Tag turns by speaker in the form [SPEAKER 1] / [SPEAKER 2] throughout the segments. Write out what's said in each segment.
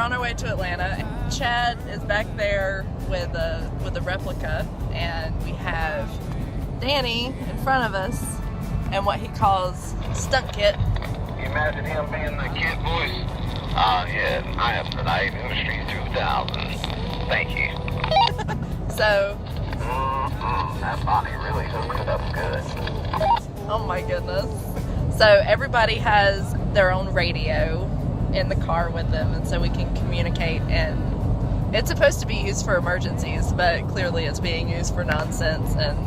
[SPEAKER 1] on our way to Atlanta. Chad is back there with a replica, and we have Danny in front of us and what he calls stunt KITT.
[SPEAKER 2] You imagine him being the KITT voice? Yeah, I have tonight, Industry 2000. Thank you.
[SPEAKER 1] So,
[SPEAKER 2] that body really hooks it up good.
[SPEAKER 1] oh my goodness. So everybody has their own radio in the car with them, and so we can communicate, and it's supposed to be used for emergencies, but clearly it's being used for nonsense and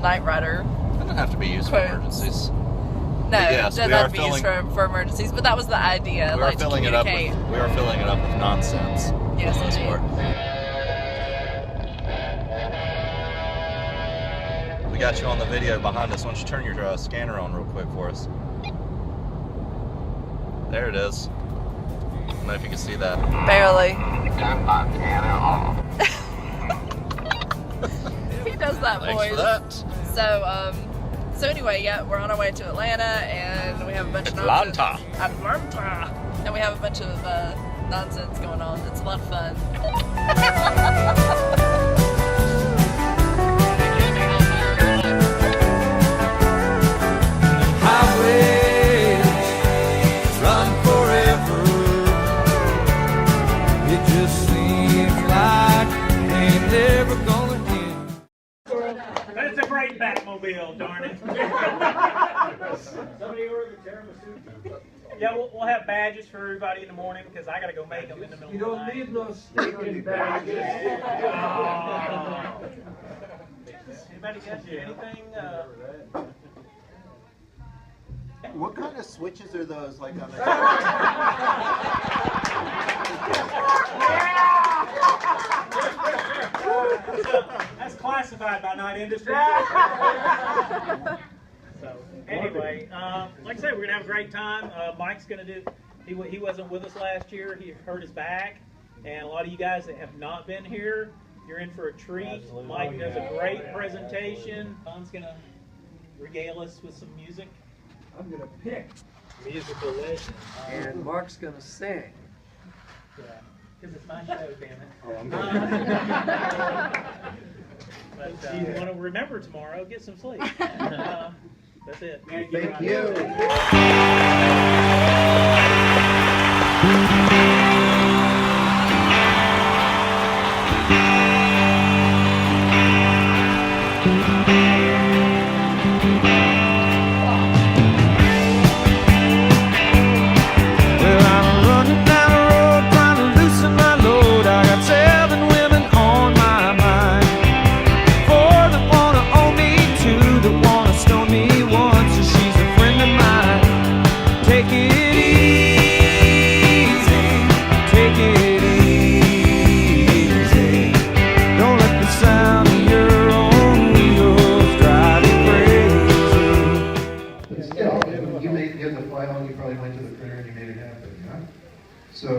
[SPEAKER 1] Knight Rider.
[SPEAKER 3] It doesn't have to be used for emergencies.
[SPEAKER 1] No,
[SPEAKER 3] yes,
[SPEAKER 1] it doesn't have to be used for emergencies, but that was the idea,
[SPEAKER 3] we
[SPEAKER 1] like
[SPEAKER 3] are filling
[SPEAKER 1] to communicate.
[SPEAKER 3] we are filling it up with nonsense.
[SPEAKER 1] Yes,
[SPEAKER 3] for the most
[SPEAKER 1] indeed.
[SPEAKER 3] part. We got you on the video behind us. Why don't you turn your scanner on real quick for us? There it is. I don't know if you can see that.
[SPEAKER 1] Barely.
[SPEAKER 2] Turn my piano off.
[SPEAKER 1] He does that
[SPEAKER 3] Thanks
[SPEAKER 1] voice.
[SPEAKER 3] for that.
[SPEAKER 1] So anyway, yeah, we're on our way to Atlanta, and we have a bunch of
[SPEAKER 3] Atlanta.
[SPEAKER 1] And we have a bunch of nonsense going on. It's a lot of fun.
[SPEAKER 4] Highways run forever. It just seems like they never gonna end.
[SPEAKER 5] But it's a great Batmobile, darn it. Somebody ordered the tiramisu. Yeah, we'll have badges for everybody in the morning because I got to go make them in the middle of the night.
[SPEAKER 4] You don't need no stinking badges.
[SPEAKER 5] Anybody got anything?
[SPEAKER 6] What kind of switches are those, like on the
[SPEAKER 5] That's classified by Night Industry. So anyway, like I said, we're gonna have a great time. Mike's gonna do. He wasn't with us last year. He hurt his back, and a lot of you guys that have not been here, you're in for a treat. Absolutely. Mike does a great presentation. Don's gonna regale us with some music.
[SPEAKER 4] I'm gonna pick,
[SPEAKER 5] Musical legend.
[SPEAKER 4] and Mark's gonna sing.
[SPEAKER 5] Yeah, because it's my show, damn it.
[SPEAKER 4] Oh, I'm
[SPEAKER 5] But if you want to remember tomorrow, get some sleep. That's it.
[SPEAKER 6] Thank you.
[SPEAKER 4] Well, I'm running down the road trying to loosen my load. I got 7 women on my mind. 4 that wanna own me, 2 that wanna stone me, 1 so she's a friend of mine. Take it easy, take it easy. Don't let the sound of your own wheels drive you crazy.
[SPEAKER 7] But still, you have the file and you probably went to the printer and you made it happen, yeah? So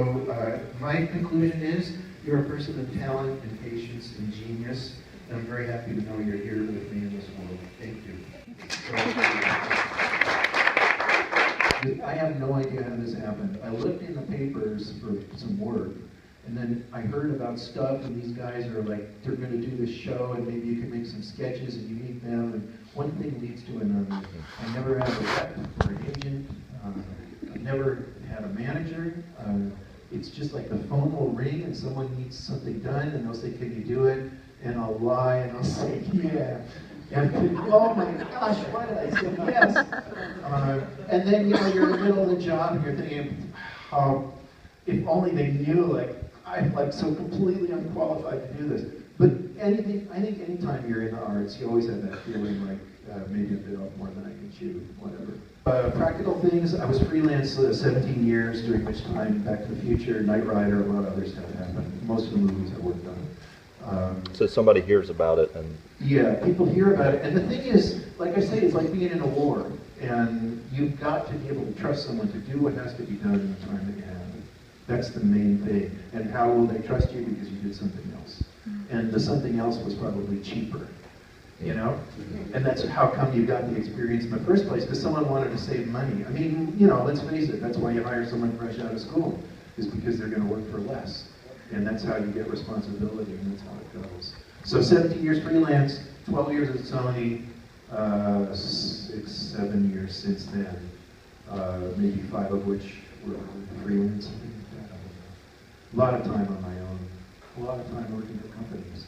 [SPEAKER 7] my conclusion is you're a person of talent and patience and genius, and I'm very happy to know you're here with me in this world. Thank you. I have no idea how this happened. I looked in the papers for some work, and then I heard about stuff, and these guys are like, they're going to do this show, and maybe you can make some sketches, and you meet them, and one thing leads to another. I never had a rep or an agent. I've never had a manager. It's just like the phone will ring, and someone needs something done, and they'll say, "Can you do it?" And I'll lie, and I'll say, "Yeah." And oh my gosh, why did I say yes? And then you're in the middle of the job, and you're thinking, if only they knew, like I'm like so completely unqualified to do this. But I think anytime you're in the arts, you always have that feeling like maybe a bit off more than I can chew, whatever. Practical things, I was freelance 17 years, during which time Back to the Future, Knight Rider, a lot of other stuff happened. Most of the movies I worked on.
[SPEAKER 3] So somebody hears about it and...
[SPEAKER 7] Yeah, people hear about it. And the thing is, like I say, it's like being in a war. And you've got to be able to trust someone to do what has to be done in the time that you have. That's the main thing. And how will they trust you? Because you did something else. And the something else was probably cheaper. You know? And that's how come you got the experience in the first place, because someone wanted to save money. I mean, let's face it, that's why you hire someone fresh out of school. is because they're going to work for less. And that's how you get responsibility, and that's how it goes. So 17 years freelance, 12 years at Sony, 7 years since then, maybe 5 of which were freelance. A lot of time on my own, a lot of time working for companies.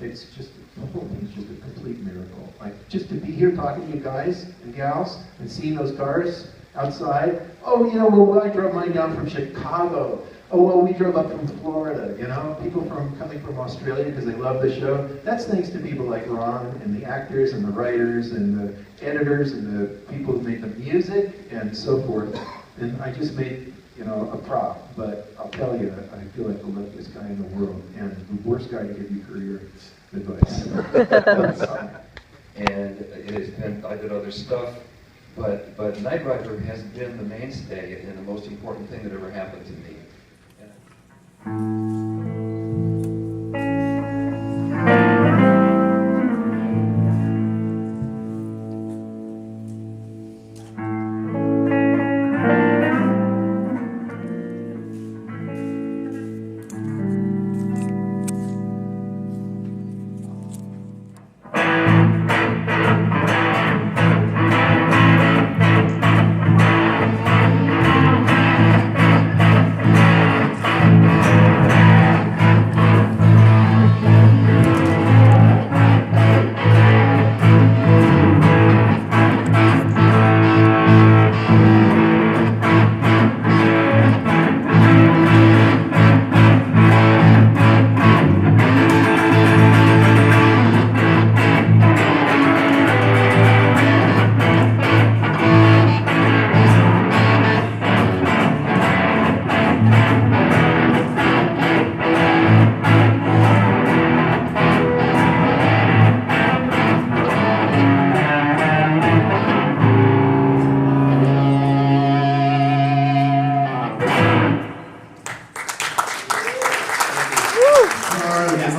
[SPEAKER 7] It's just, the whole thing's just a complete miracle. Like, just to be here talking to you guys and gals and seeing those cars outside. Oh, you know, well, I drove mine down from Chicago. Oh, well, we drove up from Florida, you know? People coming from Australia because they love the show. That's thanks to people like Ron and the actors and the writers and the editors and the people who make the music and so forth. And I just made, you know, a prop, but I'll tell you, I feel like the luckiest guy in the world and the worst guy to give you career advice.
[SPEAKER 8] And it has been, I did other stuff, but Knight Rider has been the mainstay and the most important thing that ever happened to me.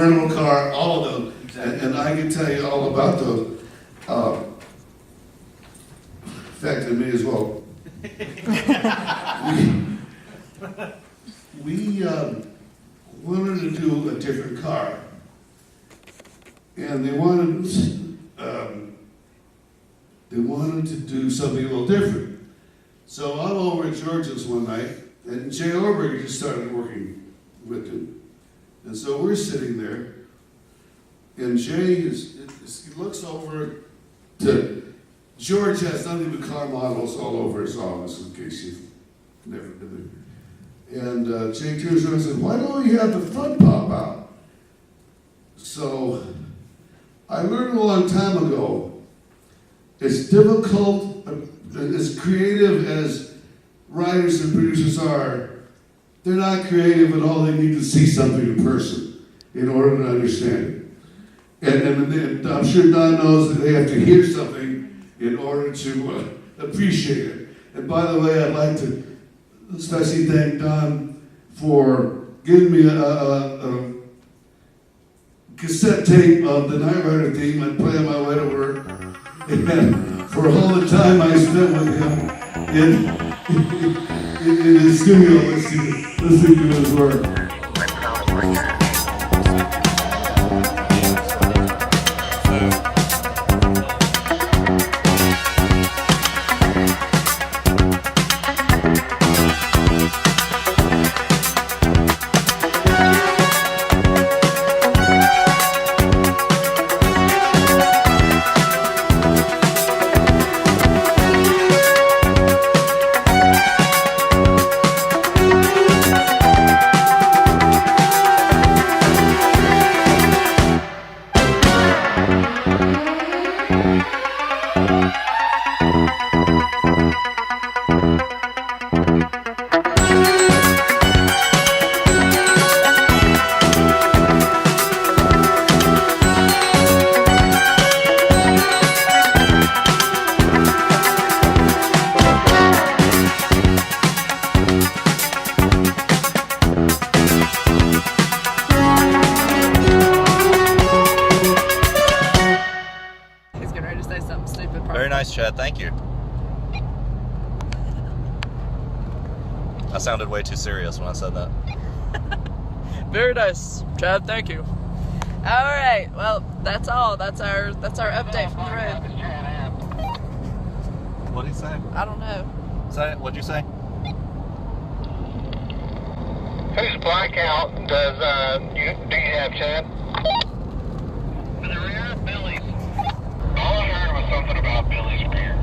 [SPEAKER 9] rental car, all of them. Exactly. And I can tell you all about those. In fact, I may as well. we wanted to do a different car. And they wanted to do something a little different. So I'm over at George's one night, and Jay Orberg just started working with him. And so we're sitting there, and Jay he looks over to, George has nothing but car models all over his office, in case you've never been there. And Jay turns around and says, "Why don't you have the front pop out?" So I learned a long time ago, it's difficult, as creative as writers and producers are, they're not creative at all. They need to see something in person in order to understand it. And I'm sure Don knows that they have to hear something in order to appreciate it. And by the way, I'd like to especially thank Don for giving me a cassette tape of the Knight Rider theme I'd play on my way to work. And for all the time I spent with him in his studio listening to his work.
[SPEAKER 3] Very nice, Chad. Thank you. I sounded way too serious when I said that.
[SPEAKER 1] Very nice, Chad. Thank you. All right. Well, that's all. That's our update from the road.
[SPEAKER 3] What'd he say?
[SPEAKER 1] I don't know.
[SPEAKER 3] Say it. What'd you say?
[SPEAKER 2] Whose blackout do you have, Chad? For the rear, Billy's. All I heard was something about Billy's rear.